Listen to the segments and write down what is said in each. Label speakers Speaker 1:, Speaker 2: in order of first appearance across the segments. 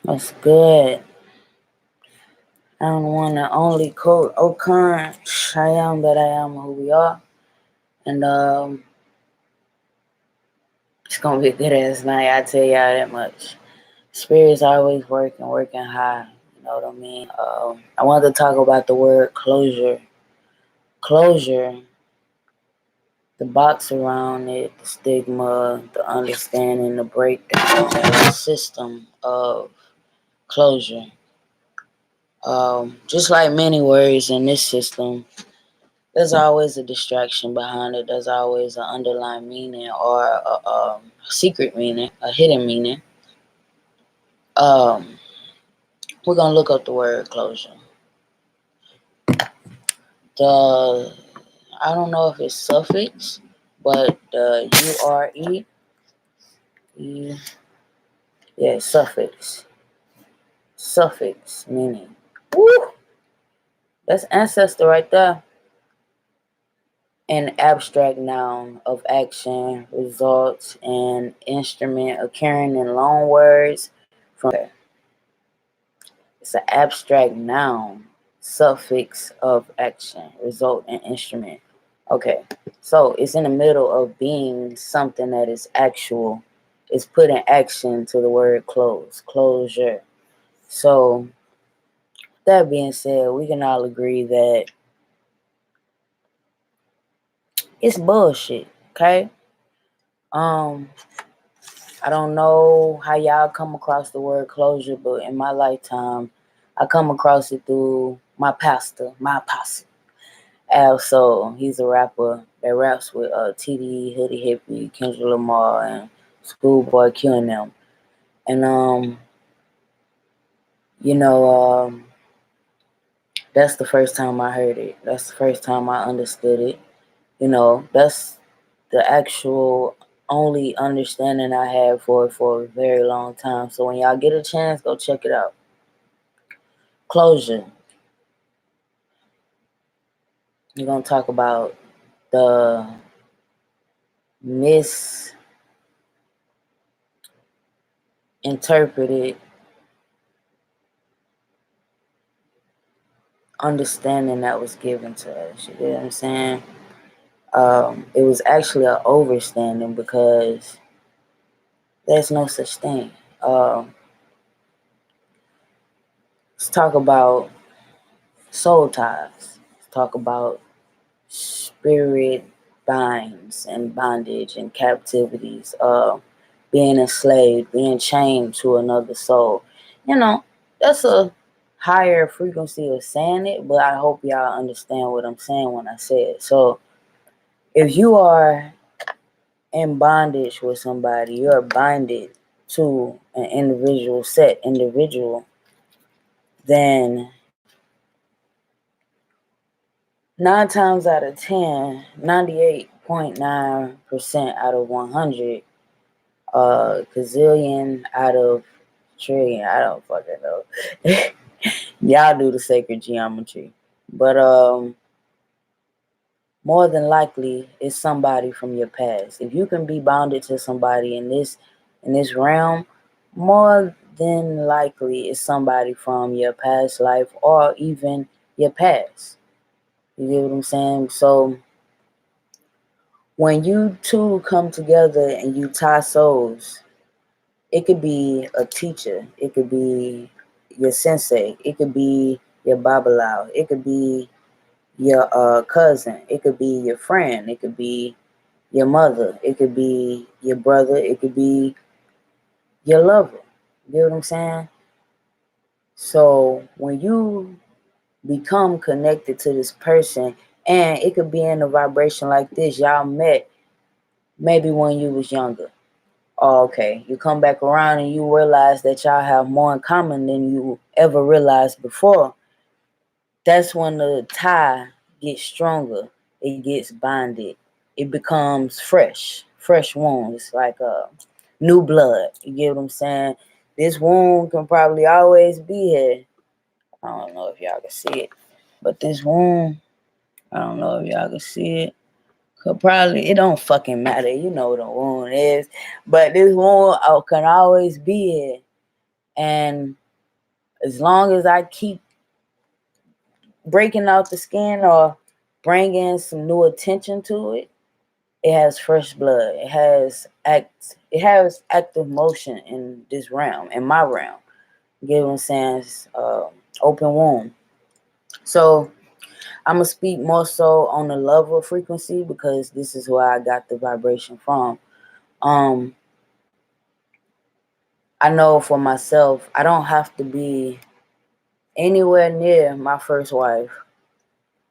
Speaker 1: That's good. I'm one and only quote Okan. I am that I am who we are. And it's gonna be a good ass night, I tell y'all that much. Spirit's always working high. You know what I mean? I wanted to talk about the word closure. Closure, the box around it, the stigma, the understanding, the breakdown, the system of closure. Just like many words in this system, there's always a distraction behind it. There's always an underlying meaning or a secret meaning, a hidden meaning. Um, we're gonna look up the word closure. The I don't know if it's suffix, but the URE, e, yeah, suffix. Suffix meaning. Woo! That's ancestor right there. An abstract noun of action, results, and instrument occurring in long words from it's an abstract noun, suffix of action, result, and instrument. Okay, so it's in the middle of being something that is actual. It's putting action to the word close, closure. So, that being said, we can all agree that it's bullshit, okay? Um, I don't know how y'all come across the word closure, but in my lifetime, I come across it through my pastor, my apostle, Al Soul. He's a rapper that raps with TD, Hoodie Hippie, Kendrick Lamar, and Schoolboy Q and them. And you know, that's the first time I heard it. That's the first time I understood it. You know, that's the actual only understanding I had for it for a very long time. So when y'all get a chance, go check it out. Closure. We're gonna talk about the misinterpreted understanding that was given to us. You get what I'm saying? It was actually an overstanding because there's no such thing. Let's talk about soul ties. Let's talk about spirit binds and bondage and captivities. Being enslaved, being chained to another soul. You know, that's a higher frequency of saying it, but I hope y'all understand what I'm saying when I say it. So if you are in bondage with somebody, you're binded to an individual, set individual, then 9 times out of 10, 98.9% out of 100, gazillion out of trillion, I don't fucking know. Y'all do the sacred geometry. But more than likely it's somebody from your past. If you can be bounded to somebody in this realm, more than likely it's somebody from your past life or even your past. You get what I'm saying? So when you two come together and you tie souls, it could be a teacher, it could be your sensei, it could be your babalao, it could be your cousin, it could be your friend, it could be your mother, it could be your brother, it could be your lover. You get what I'm saying? So when you become connected to this person, and it could be in a vibration like this, y'all met maybe when you was younger. Oh, okay, you come back around and you realize that y'all have more in common than you ever realized before. That's when the tie gets stronger. It gets bonded. It becomes fresh wounds, like new blood. You get what I'm saying? This wound can probably always be here. I don't know if y'all can see it, but this wound, I don't know if y'all can see it. Could probably, it don't fucking matter. You know what a wound is, but this wound can always be here. And as long as I keep breaking out the skin or bringing some new attention to it, it has fresh blood. It has active motion in this realm, in my realm. You get what I'm saying? It's, open womb. So I'm gonna speak more so on the level frequency because this is where I got the vibration from. I know for myself, I don't have to be anywhere near my first wife.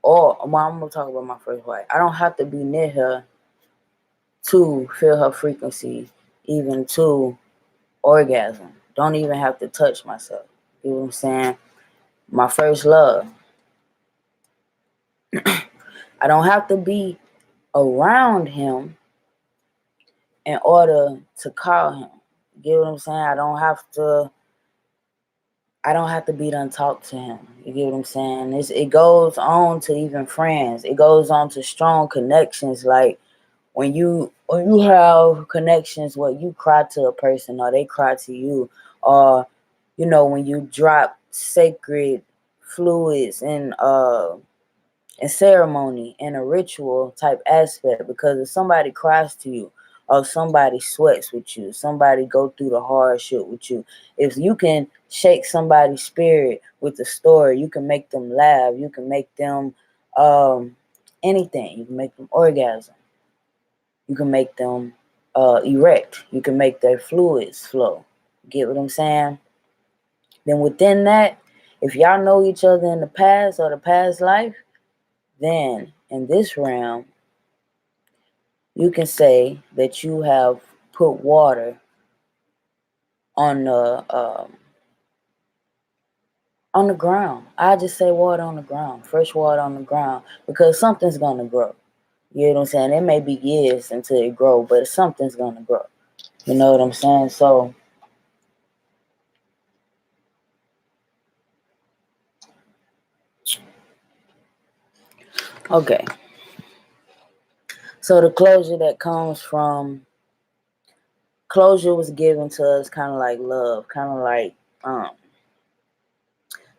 Speaker 1: Or, well, I'm gonna talk about my first wife. I don't have to be near her to feel her frequency, even to orgasm. Don't even have to touch myself. You know what I'm saying? My first love. I don't have to be around him in order to call him. You get what I'm saying? I don't have to be done talk to him. You get what I'm saying? It goes on to even friends. It goes on to strong connections. Like when you have connections where you cry to a person or they cry to you, or when you drop sacred fluids and ceremony and a ritual type aspect, because if somebody cries to you or somebody sweats with you, somebody go through the hardship with you, if you can shake somebody's spirit with a story, you can make them laugh, you can make them anything, you can make them orgasm, you can make them erect, you can make their fluids flow. Get what I'm saying? Then within that, if y'all know each other in the past or the past life, then in this realm, you can say that you have put water on the ground. I just say water on the ground, fresh water on the ground, because something's gonna grow. You know what I'm saying? It may be years until it grow, but something's gonna grow. You know what I'm saying? So okay. So the closure was given to us kind of like love, um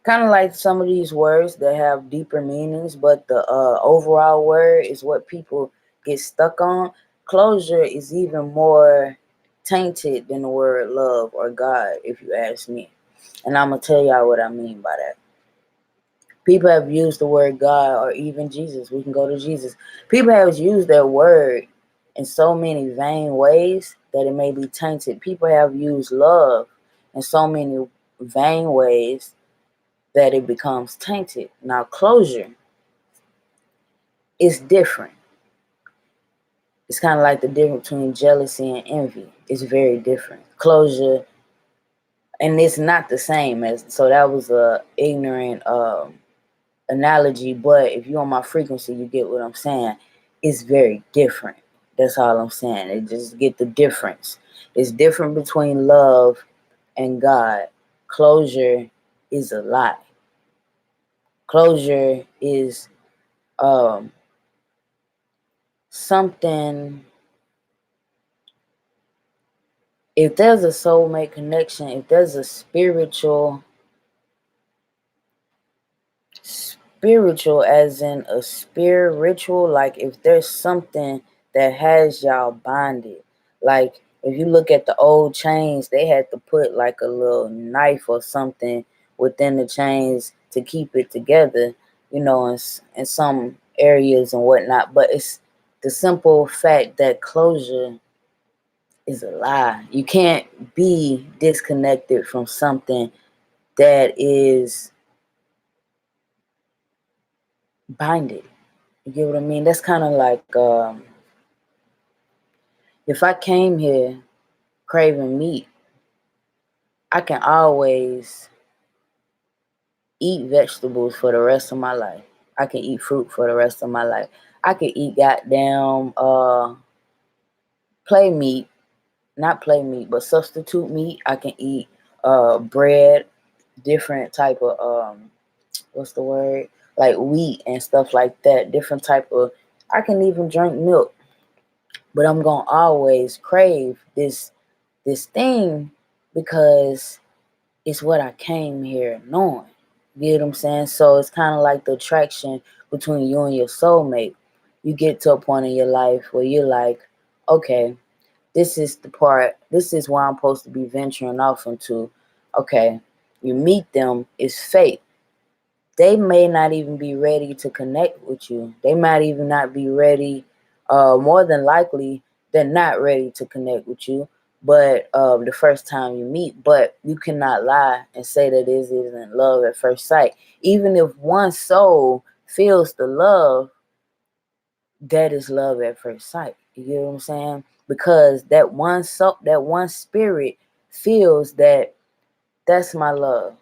Speaker 1: kind of like some of these words that have deeper meanings, but the overall word is what people get stuck on. Closure is even more tainted than the word love or God, if you ask me. And I'm going to tell y'all what I mean by that. People have used the word God or even Jesus. We can go to Jesus. People have used that word in so many vain ways that it may be tainted. People have used love in so many vain ways that it becomes tainted. Now, closure is different. It's kind of like the difference between jealousy and envy. It's very different. Closure, and it's not the same as, so that was a ignorant analogy, but if you're on my frequency, you get what I'm saying. It's very different. That's all I'm saying. It just get the difference. It's different between love and God. Closure is a lie. Closure is something. If there's a soulmate connection, if there's a spiritual as in a spiritual, like if there's something that has y'all bonded, like if you look at the old chains, they had to put like a little knife or something within the chains to keep it together, in some areas and whatnot. But it's the simple fact that closure is a lie. You can't be disconnected from something that is binded. You get what I mean? That's kind of like if I came here craving meat, I can always eat vegetables for the rest of my life. I can eat fruit for the rest of my life. I can eat goddamn play meat, not play meat, but substitute meat. I can eat bread, different type of what's the word? Like wheat and stuff like that. Different type of. I can even drink milk, but I'm gonna always crave this thing because It's what I came here knowing. You get what I'm saying? So it's kind of like the attraction between you and your soulmate. You get to a point in your life where you're like, okay, this is the part, this is where I'm supposed to be venturing off into. Okay, you meet them, it's fate. They may not even be ready to connect with you. They might even not be ready. More than likely, they're not ready to connect with you. But the first time you meet, but you cannot lie and say that it isn't love at first sight. Even if one soul feels the love, that is love at first sight. You get what I'm saying? Because that one soul, that one spirit feels that that's my love.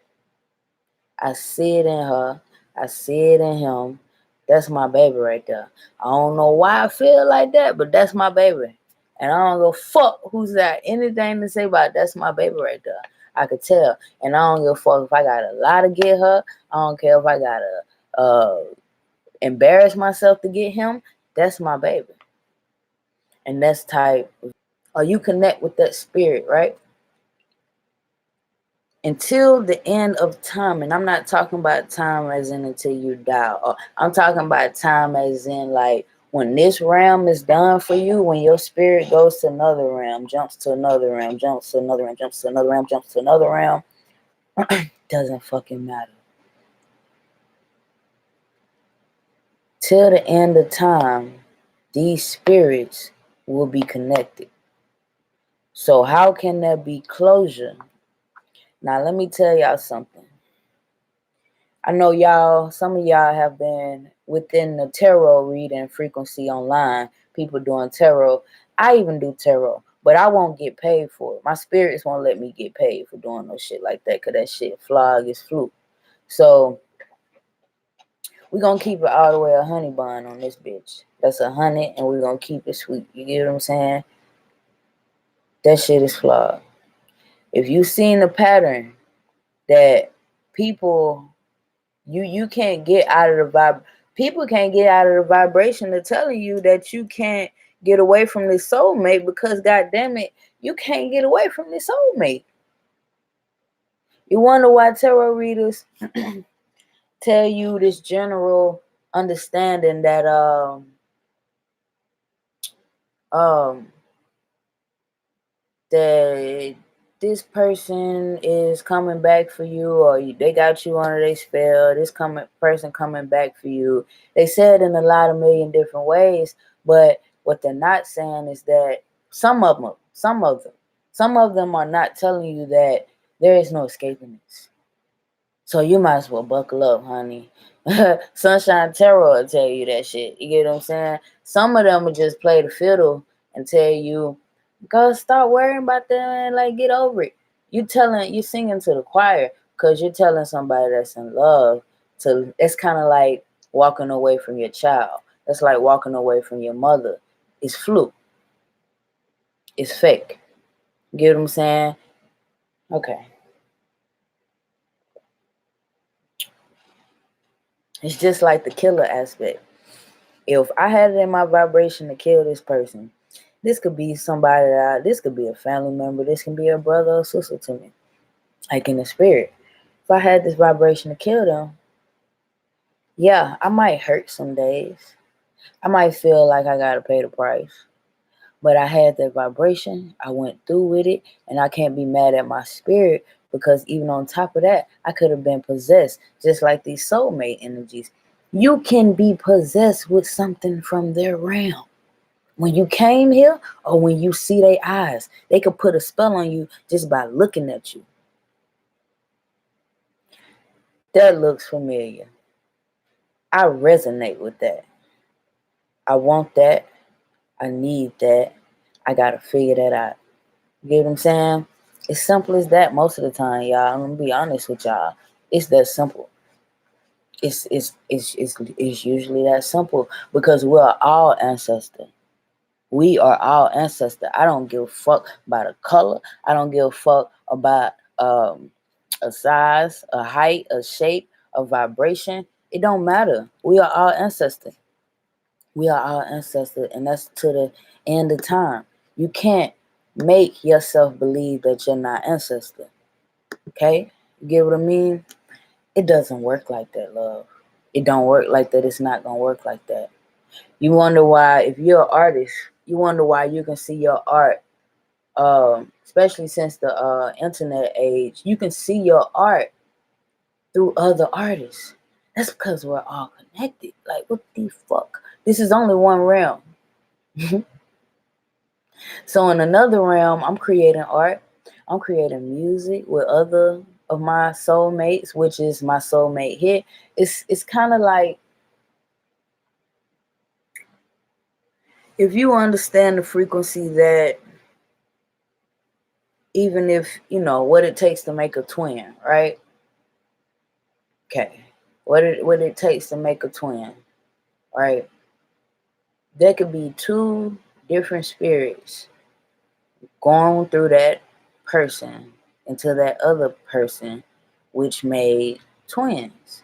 Speaker 1: I see it in her. I see it in him. That's my baby right there. I don't know why I feel like that, but that's my baby. And I don't give a fuck who's got anything to say about it. That's my baby right there. I could tell. And I don't give a fuck if I got a lot to get her. I don't care if I got to embarrass myself to get him. That's my baby. And that's type. Or you connect with that spirit, right? Until the end of time. And I'm not talking about time as in until you die. Or I'm talking about time as in like when this realm is done for you, when your spirit goes to another realm, jumps to another realm, jumps to another realm, jumps to another realm, jumps to another realm. Doesn't fucking matter. Till the end of time, these spirits will be connected. So how can there be closure? Now let me tell y'all something. I know y'all, some of y'all have been within the tarot reading frequency online, people doing tarot. I even do tarot, but I won't get paid for it. My spirits won't let me get paid for doing no shit like that, because that shit flog is fluke. So we're going to keep it all the way a honey bun on this bitch. That's 100, and we're going to keep it sweet. You get what I'm saying? That shit is flawed. If you seen the pattern that people... You can't get out of the people can't get out of the vibration of telling you that you can't get away from this soulmate, because god damn it, you can't get away from this soulmate. You wonder why tarot readers tell you this general understanding that um that this person is coming back for you, or they got you under their spell. This person coming back for you. They say it in a lot of million different ways, but what they're not saying is that some of them are not telling you that there is no escaping this. So you might as well buckle up, honey. Sunshine Tarot will tell you that shit. You get what I'm saying? Some of them will just play the fiddle and tell you, go start worrying about them and like get over it. You singing to the choir because you're telling somebody that's in love to. It's kind of like walking away from your child. It's like walking away from your mother. It's fluke. It's fake. You get what I'm saying? Okay. It's just like the killer aspect. If I had it in my vibration to kill this person, this could be somebody this could be a family member, this can be a brother or sister to me, like in the spirit. If I had this vibration to kill them, yeah, I might hurt some days. I might feel like I gotta pay the price. But I had that vibration, I went through with it, and I can't be mad at my spirit, because even on top of that, I could have been possessed, just like these soulmate energies. You can be possessed with something from their realm. When you came here, or when you see their eyes, they could put a spell on you just by looking at you. That looks familiar. I resonate with that. I want that. I need that. I gotta figure that out. You get what I'm saying? It's simple as that most of the time, y'all. I'm gonna be honest with y'all. It's that simple. It's usually that simple, because we're all ancestor. We are all ancestor. I don't give a fuck about a color. I don't give a fuck about a size, a height, a shape, a vibration. It don't matter. We are all ancestor. We are all ancestor, and that's to the end of time. You can't make yourself believe that you're not ancestor. Okay? You get what I mean? It doesn't work like that, love. It don't work like that. It's not gonna work like that. You wonder why, if you're an artist, you wonder why you can see your art, especially since the internet age, you can see your art through other artists. That's because we're all connected. Like, what the fuck? This is only one realm. So in another realm, I'm creating art. I'm creating music with other of my soulmates, which is my soulmate here. It's kind of like, if you understand the frequency that, even if you know what it takes to make a twin, right? Okay. What it takes to make a twin, right? There could be two different spirits going through that person into that other person, which made twins.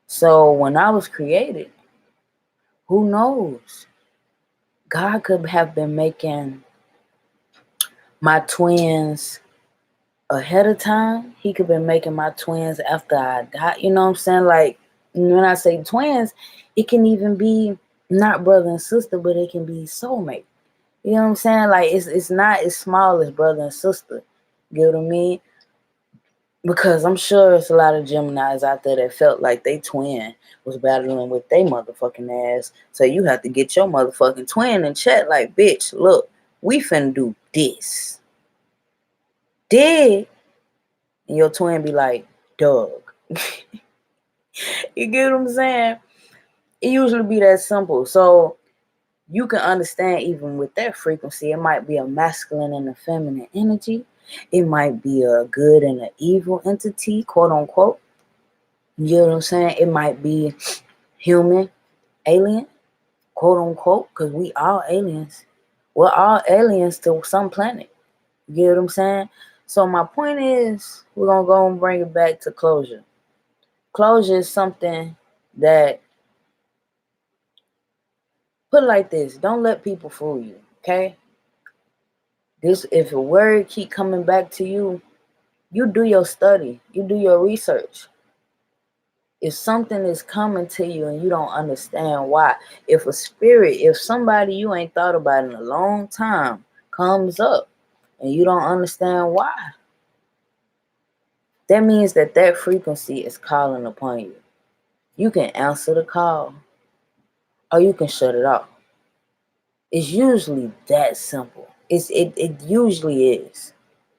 Speaker 1: So when I was created, who knows? God could have been making my twins ahead of time. He could have been making my twins after I died. You know what I'm saying? Like, when I say twins, it can even be not brother and sister, but it can be soulmate. You know what I'm saying? Like, it's not as small as brother and sister. Get what I mean? Because I'm sure it's a lot of Geminis out there that felt like they twin was battling with they motherfucking ass. So you have to get your motherfucking twin in check. Like, bitch, look, we finna do this. Did. And your twin be like, Doug. You get what I'm saying? It usually be that simple. So you can understand, even with that frequency, it might be a masculine and a feminine energy. It might be a good and an evil entity, quote unquote. You know what I'm saying? It might be human, alien, quote unquote, because we all aliens. We're all aliens to some planet. You get what I'm saying? So my point is, we're going to go and bring it back to closure. Closure is something that, put it like this, don't let people fool you, okay? This, if a word keep coming back to you, you do your study, you do your research. If something is coming to you and you don't understand why, if a spirit, if somebody you ain't thought about in a long time comes up and you don't understand why, that means that that frequency is calling upon you. You can answer the call or you can shut it off. It's usually that simple. It usually is.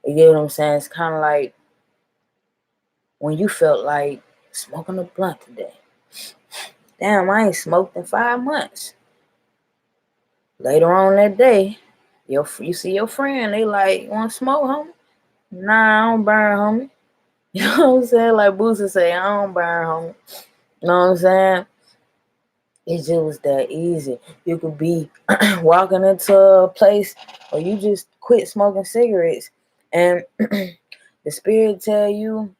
Speaker 1: You get what I'm saying? It's kind of like when you felt like smoking a blunt today. Damn, I ain't smoked in 5 months. Later on that day, you see your friend, they like, you want to smoke, homie? Nah, I don't burn, homie. You know what I'm saying? Like Boosie say, I don't burn, homie. You know what I'm saying? It just was that easy. You could be walking into a place, or you just quit smoking cigarettes, and the spirit tell you,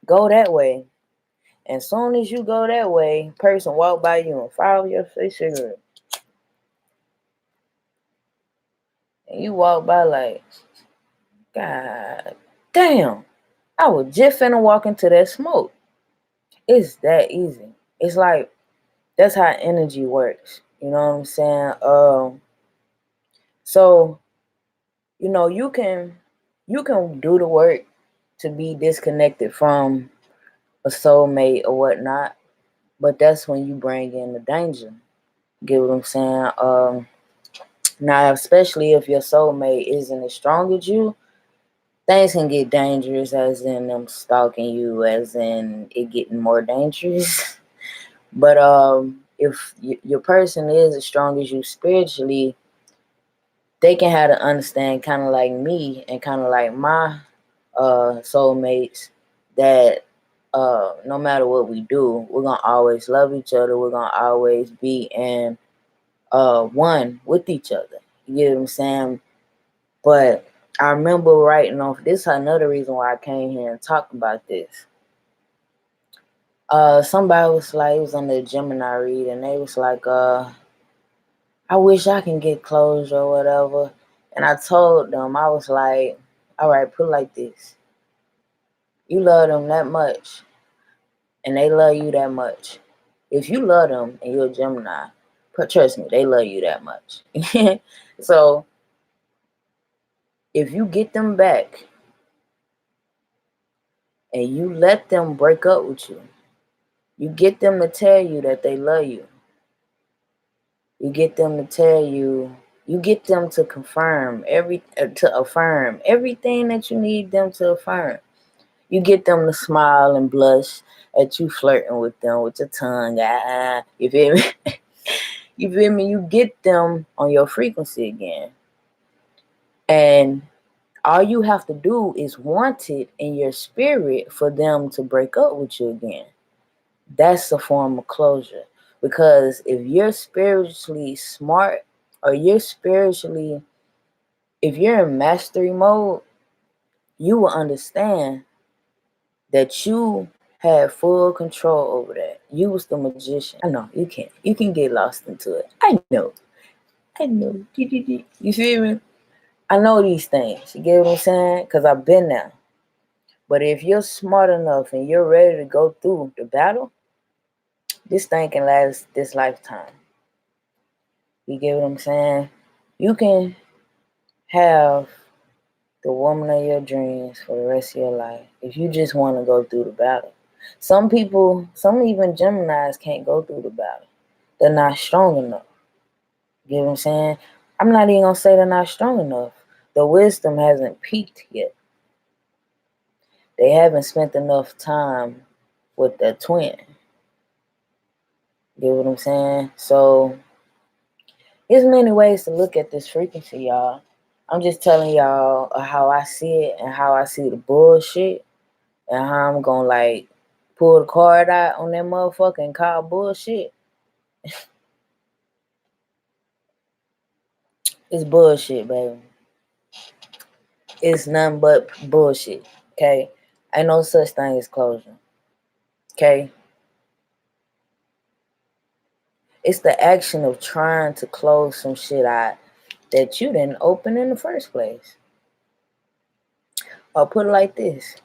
Speaker 1: go that way. And soon as you go that way, person walk by you and follow your cigarette. And you walk by like, God damn, I was just finna walk into that smoke. It's that easy. It's like, that's how energy works. You know what I'm saying? So, you know, you can do the work to be disconnected from a soulmate or whatnot, but that's when you bring in the danger. Get what I'm saying? Now, especially if your soulmate isn't as strong as you, things can get dangerous, as in them stalking you, as in it getting more dangerous. But if your person is as strong as you spiritually, they can have to understand, kind of like me and kind of like my soulmates, that no matter what we do, we're gonna always love each other. We're gonna always be in one with each other. You get what I'm saying? But I remember writing off. This is another reason why I came here and talked about this. Somebody was like, it was on the Gemini read, and they was like, I wish I can get closure or whatever. And I told them, I was like, all right, put it like this. You love them that much, and they love you that much. If you love them and you're a Gemini, trust me, they love you that much. So if you get them back and you let them break up with you, you get them to tell you that they love you. You get them to tell you, you get them to to affirm everything that you need them to affirm. You get them to smile and blush at you flirting with them with your tongue. You feel me? You feel me? You get them on your frequency again. And all you have to do is want it in your spirit for them to break up with you again. That's a form of closure. Because if you're spiritually smart, or if you're in mastery mode, you will understand that you had full control over that. You was the magician. I know, you can get lost into it. I know. You feel me? I know these things. You get what I'm saying? Because I've been there. But if you're smart enough and you're ready to go through the battle, this thing can last this lifetime. You get what I'm saying? You can have the woman of your dreams for the rest of your life if you just want to go through the battle. Some people, some even Geminis can't go through the battle. They're not strong enough. You get what I'm saying? I'm not even going to say they're not strong enough. The wisdom hasn't peaked yet. They haven't spent enough time with their twin. You get what I'm saying? So, there's many ways to look at this frequency, y'all. I'm just telling y'all how I see it and how I see the bullshit and how I'm gonna like pull the card out on that motherfucker and call bullshit. It's bullshit, baby. It's nothing but bullshit. Okay? Ain't no such thing as closure. Okay? It's the action of trying to close some shit out that you didn't open in the first place. Or put it like this.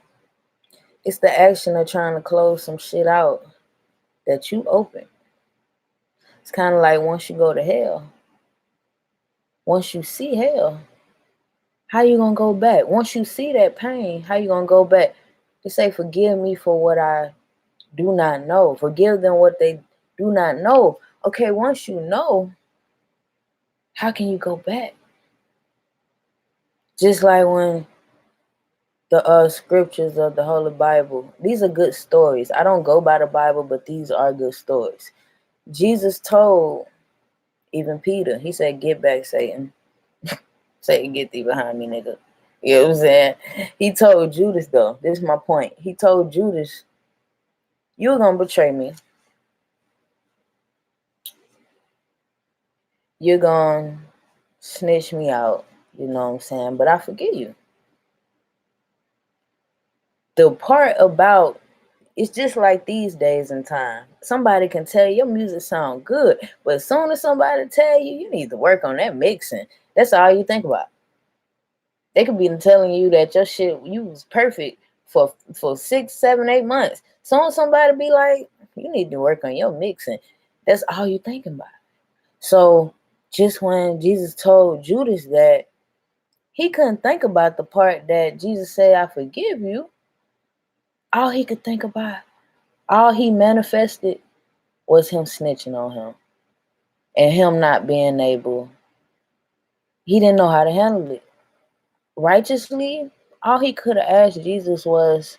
Speaker 1: It's the action of trying to close some shit out that you open. It's kind of like once you go to hell. Once you see hell, how you gonna go back? Once you see that pain, how you gonna go back? They say, forgive me for what I do not know. Forgive them what they do not know. Okay, once you know, how can you go back? Just like when the scriptures of the Holy Bible, these are good stories. I don't go by the Bible, but these are good stories. Jesus told even Peter, he said, get back, Satan. Satan, get thee behind me, nigga. You know what I'm saying? He told Judas, though, this is my point. He told Judas, you're going to betray me. You're going to snitch me out. You know what I'm saying? But I forgive you. The part about, it's just like these days and time. Somebody can tell you your music sound good, but as soon as somebody tell you, you need to work on that mixing, that's all you think about. They could be telling you that your shit, you was perfect for 6, 7, 8 months. Soon somebody be like, you need to work on your mixing. That's all you thinking about. So just when Jesus told Judas that, he couldn't think about the part that Jesus said, I forgive you. All he could think about, all he manifested was him snitching on him. And him not being able, he didn't know how to handle it. Righteously, all he could have asked Jesus was,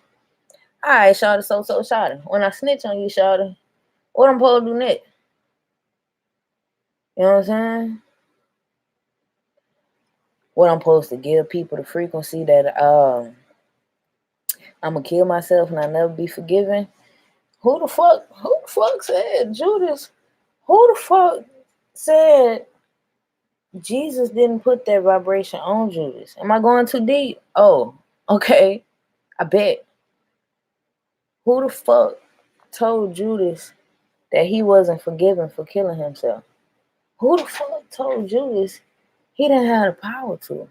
Speaker 1: all right, shawty, so shawty. When I snitch on you, shawty, what I'm supposed to do next? You know what I'm saying? What I'm supposed to give people the frequency that I'm gonna kill myself and I'll never be forgiven? Who the fuck said Judas? Who the fuck said Jesus didn't put that vibration on Judas? Am I going too deep? Oh, okay. I bet. Who the fuck told Judas that he wasn't forgiven for killing himself? Who the fuck told Judas he didn't have the power to?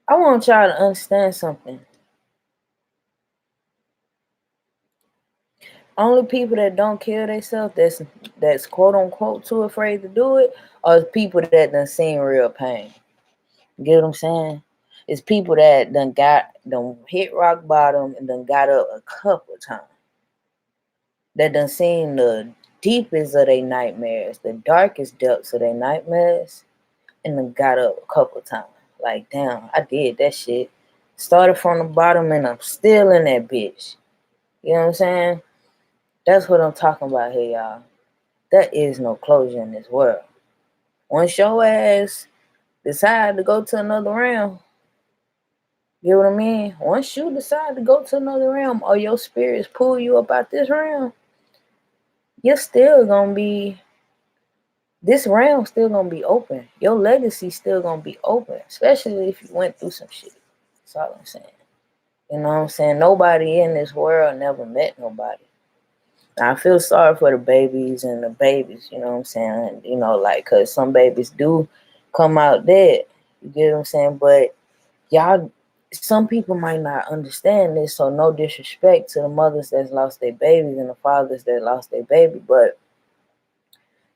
Speaker 1: I want y'all to understand something. Only people that don't kill themselves, that's quote unquote too afraid to do it, are people that done seen real pain. You get what I'm saying? It's people that done hit rock bottom and done got up a couple of times. That done seen the deepest of their nightmares, the darkest depths of their nightmares, and then got up a couple times. Like, damn, I did that shit. Started from the bottom and I'm still in that bitch. You know what I'm saying? That's what I'm talking about here, y'all. There is no closure in this world. Once your ass decide to go to another realm, you know what I mean? Once you decide to go to another realm or your spirits pull you up out this realm, you're still gonna be, this realm still gonna be open. Your legacy still gonna be open, especially if you went through some shit. That's all I'm saying. You know what I'm saying? Nobody in this world never met nobody. Now, I feel sorry for the babies and the babies, you know what I'm saying? You know, like, because some babies do come out dead. You get what I'm saying? But y'all, some people might not understand this, so no disrespect to the mothers that's lost their babies and the fathers that lost their baby, but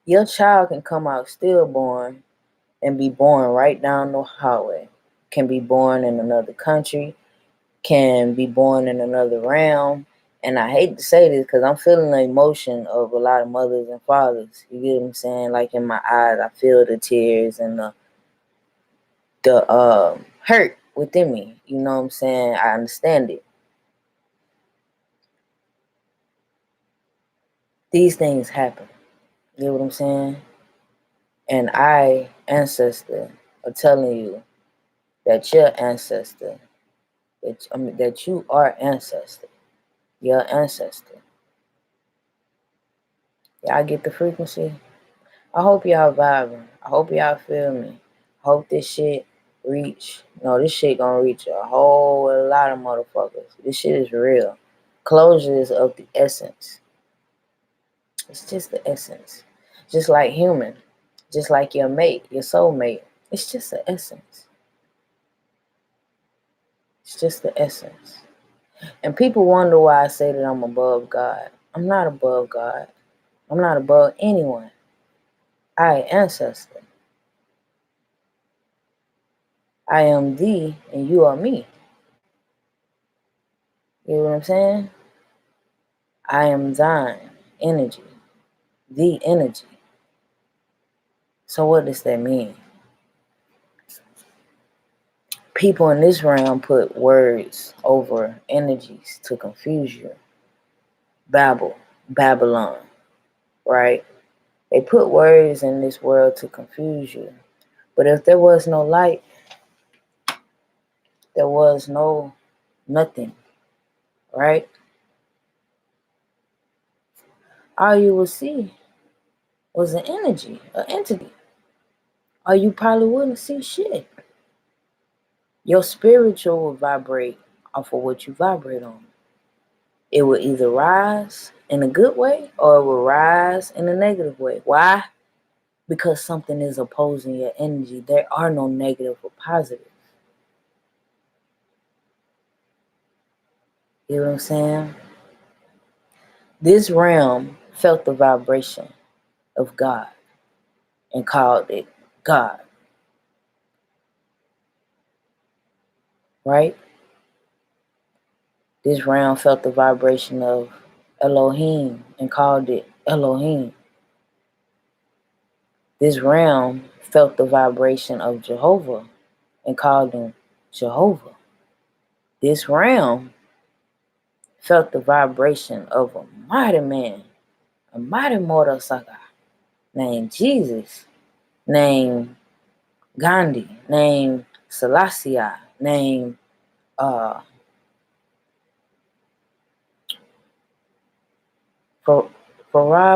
Speaker 1: your child can come out stillborn and be born right down the hallway. Can be born in another country, can be born in another realm. And I hate to say this because I'm feeling the emotion of a lot of mothers and fathers. You get what I'm saying? Like in my eyes, I feel the tears and the hurt within me. You know what I'm saying? I understand it. These things happen. You know what I'm saying? And ancestor, are telling you that your ancestor, that you are ancestor, your ancestor. Y'all get the frequency? I hope y'all vibing. I hope y'all feel me. I hope this shit reach. No, this shit gonna reach a whole lot of motherfuckers. This shit is real. Closure is of the essence. It's just the essence. Just like human. Just like your mate, your soulmate. It's just the essence. It's just the essence. And people wonder why I say that I'm above God. I'm not above God. I'm not above anyone. I ancestor. I am thee and you are me. You know what I'm saying? I am thine energy, the energy. So what does that mean? People in this realm put words over energies to confuse you. Babylon, right? They put words in this world to confuse you. But if there was no light, there was no nothing, right? All you would see was an energy, an entity. Or you probably wouldn't see shit. Your spiritual will vibrate off of what you vibrate on. It will either rise in a good way or it will rise in a negative way. Why? Because something is opposing your energy. There are no negative or positive. You know what I'm saying? This realm felt the vibration of God and called it God, right? This realm felt the vibration of Elohim and called it Elohim. This realm felt the vibration of Jehovah and called him Jehovah. This realm felt the vibration of a mighty man, a mighty mortal sucker named Jesus, named Gandhi, named Selassie, named Farad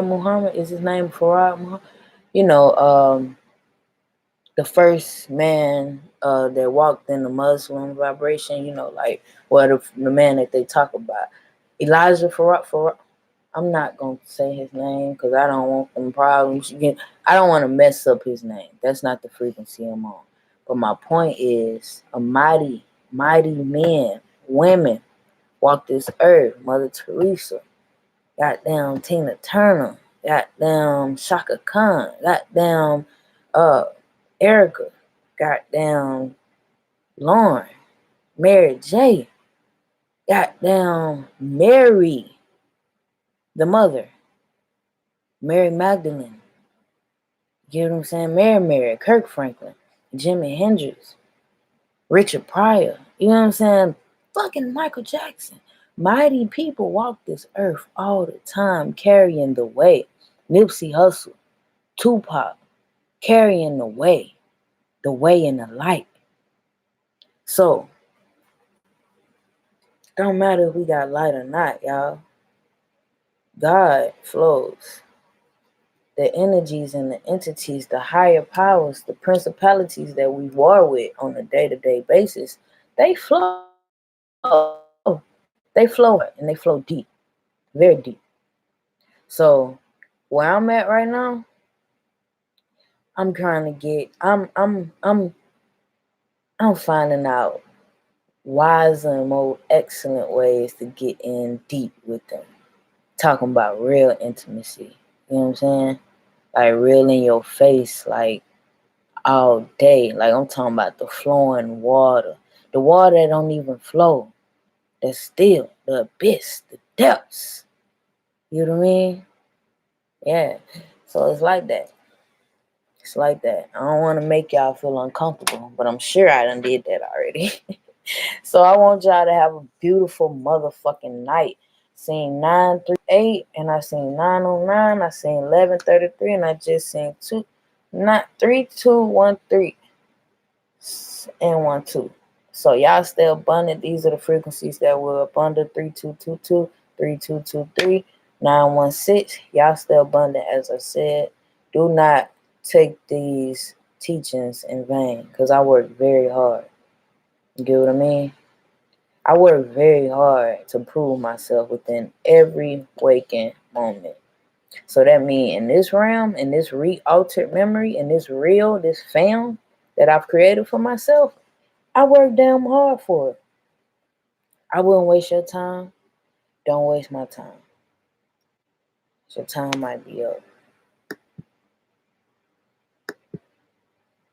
Speaker 1: Muhammad. Is his name Farad Muhammad? You know, the first man that walked in the Muslim vibration, you know, like the man that they talk about. Elijah Farad. I'm not going to say his name because I don't want them problems. I don't want to mess up his name. That's not the frequency I'm on. But my point is, a mighty, mighty men, women walk this earth. Mother Teresa, goddamn Tina Turner, goddamn Shaka Khan, goddamn Erica, goddamn Lauren, Mary J, goddamn Mary, the mother, Mary Magdalene. You know what I'm saying? Mary, Kirk Franklin, Jimi Hendrix, Richard Pryor. You know what I'm saying? Fucking Michael Jackson. Mighty people walk this earth all the time carrying the weight. Nipsey Hussle, Tupac, carrying the way and the light. So, don't matter if we got light or not, y'all. God flows. The energies and the entities, the higher powers, the principalities that we war with on a day-to-day basis, they flow. They flow and they flow deep, very deep. So where I'm at right now, I'm trying to get I'm finding out wiser and more excellent ways to get in deep with them. Talking about real intimacy. You know what I'm saying? Like real in your face, like all day. Like I'm talking about the flowing water. The water that don't even flow. That's still the abyss, the depths. You know what I mean? Yeah. So it's like that. It's like that. I don't want to make y'all feel uncomfortable, but I'm sure I done did that already. So I want y'all to have a beautiful motherfucking night. Seen 938 and I seen 909. I seen 1133 and I just seen 3213 and 12. So y'all stay abundant. These are the frequencies that were up under 3222, 3223, 916. Y'all stay abundant, as I said. Do not take these teachings in vain, because I work very hard. You get what I mean? I work very hard to prove myself within every waking moment. So that means in this realm, in this re-altered memory, in this real, this film that I've created for myself, I work damn hard for it. I wouldn't waste your time. Don't waste my time. Your time might be up.